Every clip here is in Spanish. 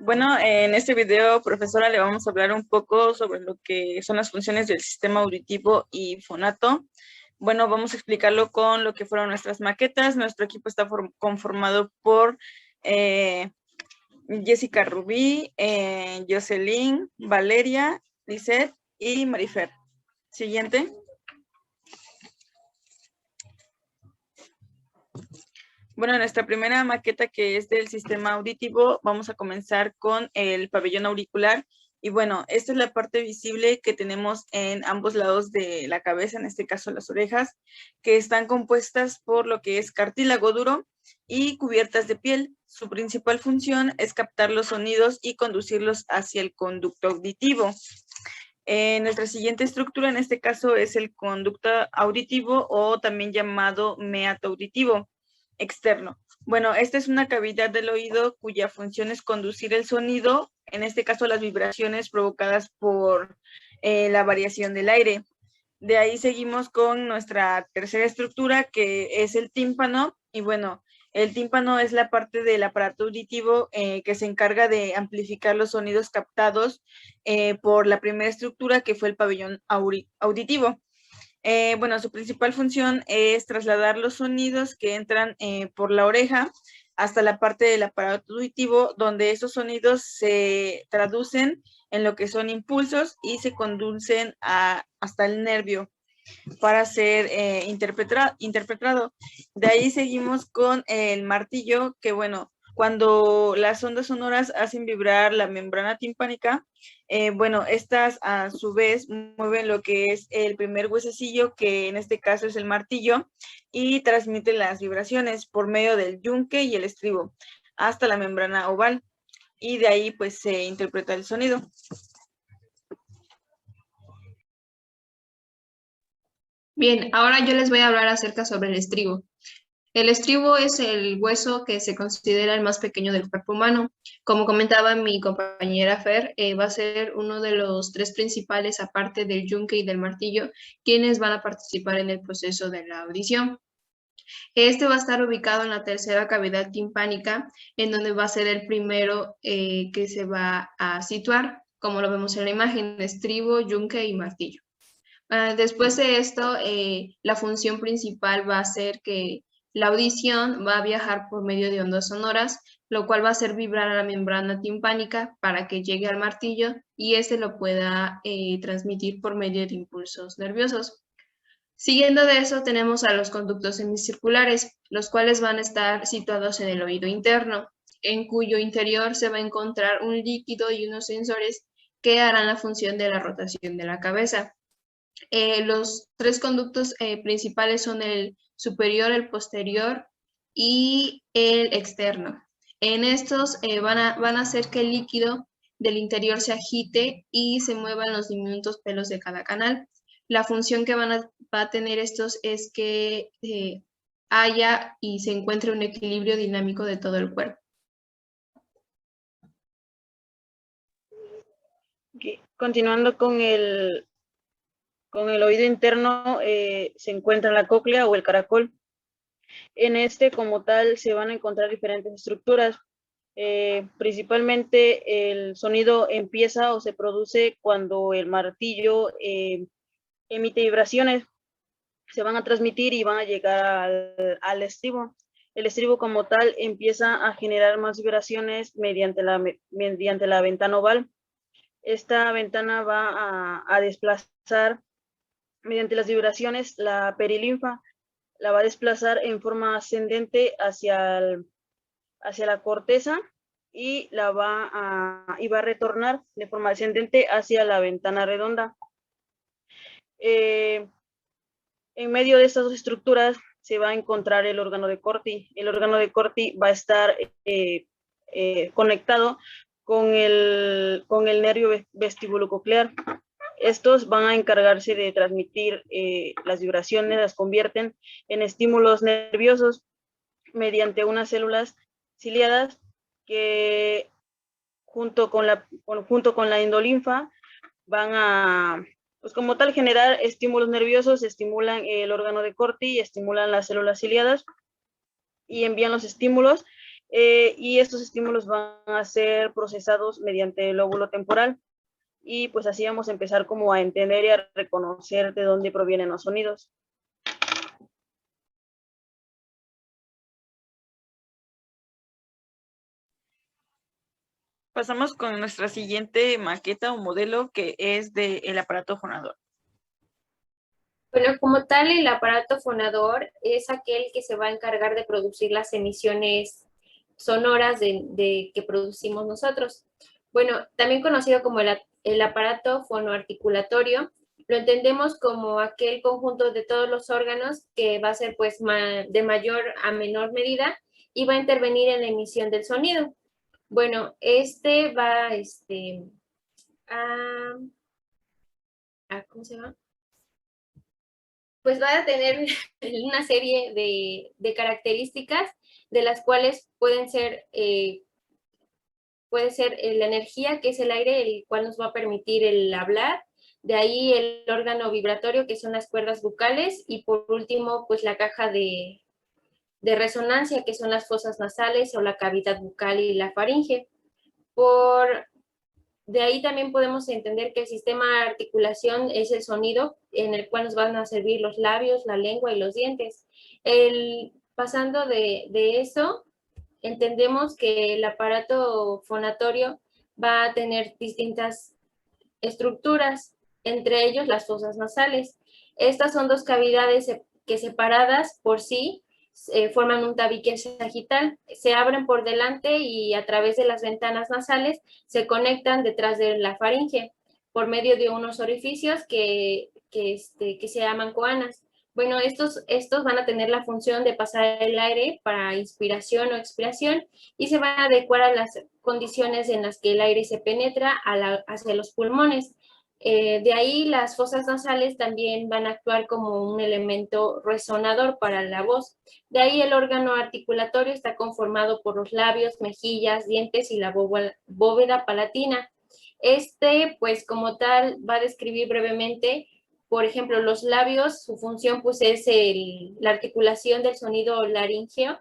Bueno, en este video, profesora, le vamos a hablar un poco sobre lo que son las funciones del sistema auditivo y fonato. Bueno, vamos a explicarlo con lo que fueron nuestras maquetas. Nuestro equipo está conformado por Jessica Rubí, Jocelyn, Valeria, Lisette y Marifer. Siguiente. Bueno, nuestra primera maqueta, que es del sistema auditivo, vamos a comenzar con el pabellón auricular. Y bueno, esta es la parte visible que tenemos en ambos lados de la cabeza, en este caso las orejas, que están compuestas por lo que es cartílago duro y cubiertas de piel. Su principal función es captar los sonidos y conducirlos hacia el conducto auditivo. Nuestra siguiente estructura en este caso es el conducto auditivo, o también llamado meato auditivo externo. Bueno, esta es una cavidad del oído cuya función es conducir el sonido, en este caso las vibraciones provocadas por la variación del aire. De ahí seguimos con nuestra tercera estructura, que es el tímpano. Y bueno, el tímpano es la parte del aparato auditivo que se encarga de amplificar los sonidos captados por la primera estructura, que fue el pabellón auditivo. Bueno, su principal función es trasladar los sonidos que entran por la oreja hasta la parte del aparato auditivo, donde esos sonidos se traducen en lo que son impulsos y se conducen hasta el nervio para ser interpretado. De ahí seguimos con el martillo, que bueno, cuando las ondas sonoras hacen vibrar la membrana timpánica, bueno, estas a su vez mueven lo que es el primer huesecillo, que en este caso es el martillo, y transmiten las vibraciones por medio del yunque y el estribo hasta la membrana oval, y de ahí pues se interpreta el sonido. Bien, ahora yo les voy a hablar acerca sobre el estribo. El estribo es el hueso que se considera el más pequeño del cuerpo humano. Como comentaba mi compañera Fer, va a ser uno de los tres principales, aparte del yunque y del martillo, quienes van a participar en el proceso de la audición. Este va a estar ubicado en la tercera cavidad timpánica, en donde va a ser el primero que se va a situar, como lo vemos en la imagen: estribo, yunque y martillo. Después de esto, la función principal va a ser que la audición va a viajar por medio de ondas sonoras, lo cual va a hacer vibrar a la membrana timpánica para que llegue al martillo y este lo pueda transmitir por medio de impulsos nerviosos. Siguiendo de eso, tenemos a los conductos semicirculares, los cuales van a estar situados en el oído interno, en cuyo interior se va a encontrar un líquido y unos sensores que harán la función de la rotación de la cabeza. Los tres conductos principales son el superior, el posterior y el externo. En estos van a hacer que el líquido del interior se agite y se muevan los diminutos pelos de cada canal. La función que va a tener estos es que haya y se encuentre un equilibrio dinámico de todo el cuerpo. Okay. Continuando con el oído interno, se encuentra la cóclea o el caracol. En este, como tal, se van a encontrar diferentes estructuras. Principalmente el sonido empieza o se produce cuando el martillo emite vibraciones. Se van a transmitir y van a llegar al estribo. El estribo como tal empieza a generar más vibraciones mediante la ventana oval. Esta ventana va a desplazar mediante las vibraciones la perilinfa, la va a desplazar en forma ascendente hacia la corteza y va a retornar de forma ascendente hacia la ventana redonda. En medio de estas dos estructuras se va a encontrar el órgano de Corti. El órgano de Corti va a estar conectado con el nervio vestibulococlear. Estos van a encargarse de transmitir las vibraciones, las convierten en estímulos nerviosos mediante unas células ciliadas que junto con la endolinfa van a, pues como tal, generar estímulos nerviosos, estimulan el órgano de Corti y estimulan las células ciliadas y envían los estímulos y estos estímulos van a ser procesados mediante el lóbulo temporal. Y pues así vamos a empezar como a entender y a reconocer de dónde provienen los sonidos. Pasamos con nuestra siguiente maqueta o modelo, que es del aparato fonador. Bueno, como tal, el aparato fonador es aquel que se va a encargar de producir las emisiones sonoras que producimos nosotros. Bueno, también conocido como el aparato fonoarticulatorio, lo entendemos como aquel conjunto de todos los órganos que va a ser pues de mayor a menor medida y va a intervenir en la emisión del sonido. Bueno, este va ¿cómo se llama? Pues va a tener una serie de características de las cuales puede ser la energía, que es el aire, el cual nos va a permitir el hablar, de ahí el órgano vibratorio, que son las cuerdas bucales, y por último, pues la caja de resonancia, que son las fosas nasales o la cavidad bucal y la faringe. De ahí también podemos entender que el sistema de articulación es el sonido en el cual nos van a servir los labios, la lengua y los dientes. Pasando de eso, entendemos que el aparato fonatorio va a tener distintas estructuras, entre ellos las fosas nasales. Estas son dos cavidades que separadas por sí forman un tabique sagital, se abren por delante y a través de las ventanas nasales se conectan detrás de la faringe por medio de unos orificios que se llaman coanas. Bueno, estos van a tener la función de pasar el aire para inspiración o expiración y se van a adecuar a las condiciones en las que el aire se penetra hacia los pulmones. De ahí las fosas nasales también van a actuar como un elemento resonador para la voz. De ahí el órgano articulatorio está conformado por los labios, mejillas, dientes y la bóveda palatina. Pues como tal, va a describir brevemente, por ejemplo, los labios, su función pues es la articulación del sonido laríngeo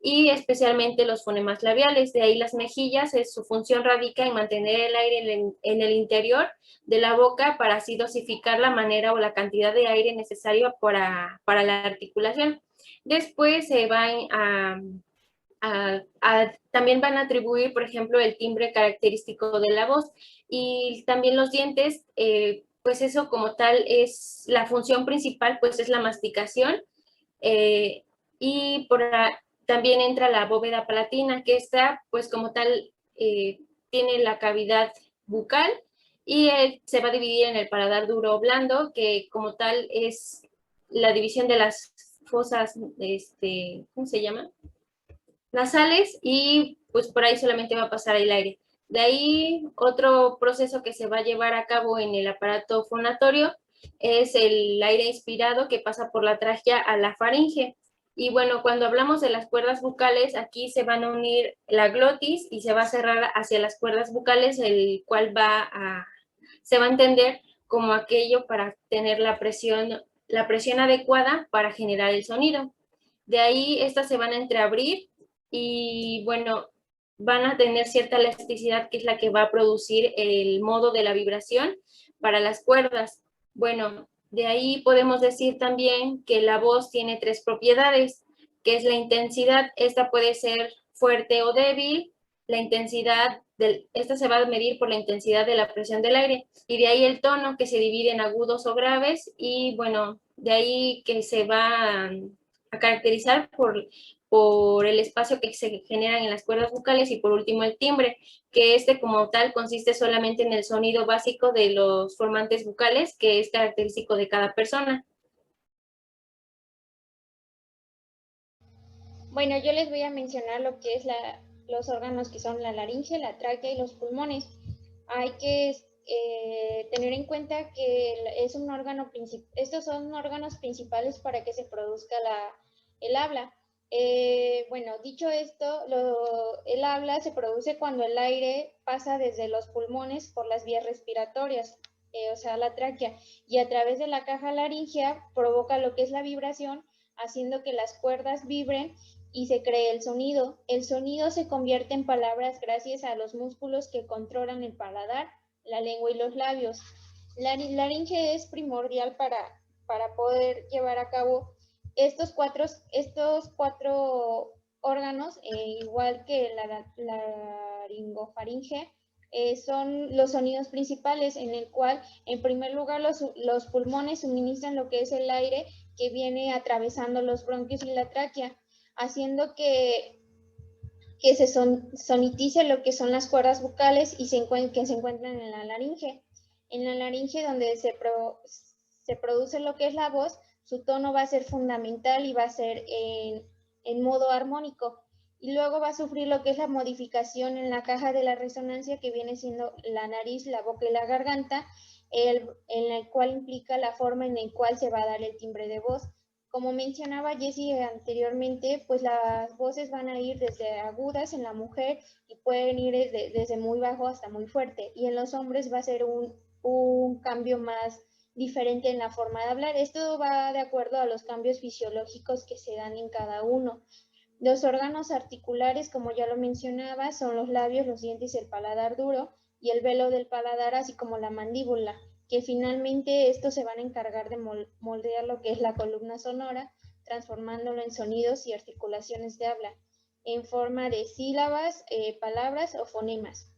y especialmente los fonemas labiales. De ahí las mejillas, su función radica en mantener el aire en el interior de la boca para así dosificar la manera o la cantidad de aire necesario para la articulación. Después se van también van a atribuir, por ejemplo, el timbre característico de la voz y también los dientes, pues eso como tal es la función principal, pues es la masticación y también entra la bóveda palatina, que está pues como tal tiene la cavidad bucal y se va a dividir en el paladar duro o blando, que como tal es la división de las fosas, ¿cómo se llama? Nasales, y pues por ahí solamente va a pasar el aire. De ahí otro proceso que se va a llevar a cabo en el aparato fonatorio es el aire inspirado que pasa por la tráquea a la faringe. Y bueno, cuando hablamos de las cuerdas bucales, aquí se van a unir la glotis y se va a cerrar hacia las cuerdas bucales, el cual se va a entender como aquello para tener la presión adecuada para generar el sonido. De ahí estas se van a entreabrir y bueno, van a tener cierta elasticidad que es la que va a producir el modo de la vibración para las cuerdas. Bueno, de ahí podemos decir también que la voz tiene tres propiedades, que es la intensidad. Esta puede ser fuerte o débil. La intensidad, esta se va a medir por la intensidad de la presión del aire, y de ahí el tono, que se divide en agudos o graves, y bueno, de ahí que se va a caracterizar por el espacio que se generan en las cuerdas vocales, y por último el timbre, que como tal consiste solamente en el sonido básico de los formantes bucales, que es característico de cada persona. Bueno, yo les voy a mencionar lo que es los órganos que son la laringe, la tráquea y los pulmones. Hay que tener en cuenta que estos son órganos principales para que se produzca el habla. Bueno, dicho esto, el habla se produce cuando el aire pasa desde los pulmones por las vías respiratorias, o sea, la tráquea, y a través de la caja laríngea provoca lo que es la vibración, haciendo que las cuerdas vibren y se cree el sonido. El sonido se convierte en palabras gracias a los músculos que controlan el paladar, la lengua y los labios. La laringe es primordial para poder llevar a cabo estos cuatro órganos, igual que la laringofaringe, son los sonidos principales, en el cual, en primer lugar, los pulmones suministran lo que es el aire que viene atravesando los bronquios y la tráquea, haciendo que se sonitice lo que son las cuerdas vocales y que se encuentran en la laringe. En la laringe, donde se produce lo que es la voz, su tono va a ser fundamental y va a ser en modo armónico. Y luego va a sufrir lo que es la modificación en la caja de la resonancia, que viene siendo la nariz, la boca y la garganta, en el cual implica la forma en la cual se va a dar el timbre de voz. Como mencionaba Jessie anteriormente, pues las voces van a ir desde agudas en la mujer y pueden ir desde muy bajo hasta muy fuerte. Y en los hombres va a ser un cambio más diferente en la forma de hablar. Esto va de acuerdo a los cambios fisiológicos que se dan en cada uno. Los órganos articulares, como ya lo mencionaba, son los labios, los dientes, el paladar duro y el velo del paladar, así como la mandíbula, que finalmente estos se van a encargar de moldear lo que es la columna sonora, transformándolo en sonidos y articulaciones de habla, en forma de sílabas, palabras o fonemas.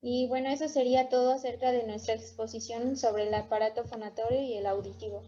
Y bueno, eso sería todo acerca de nuestra exposición sobre el aparato fonatorio y el auditivo.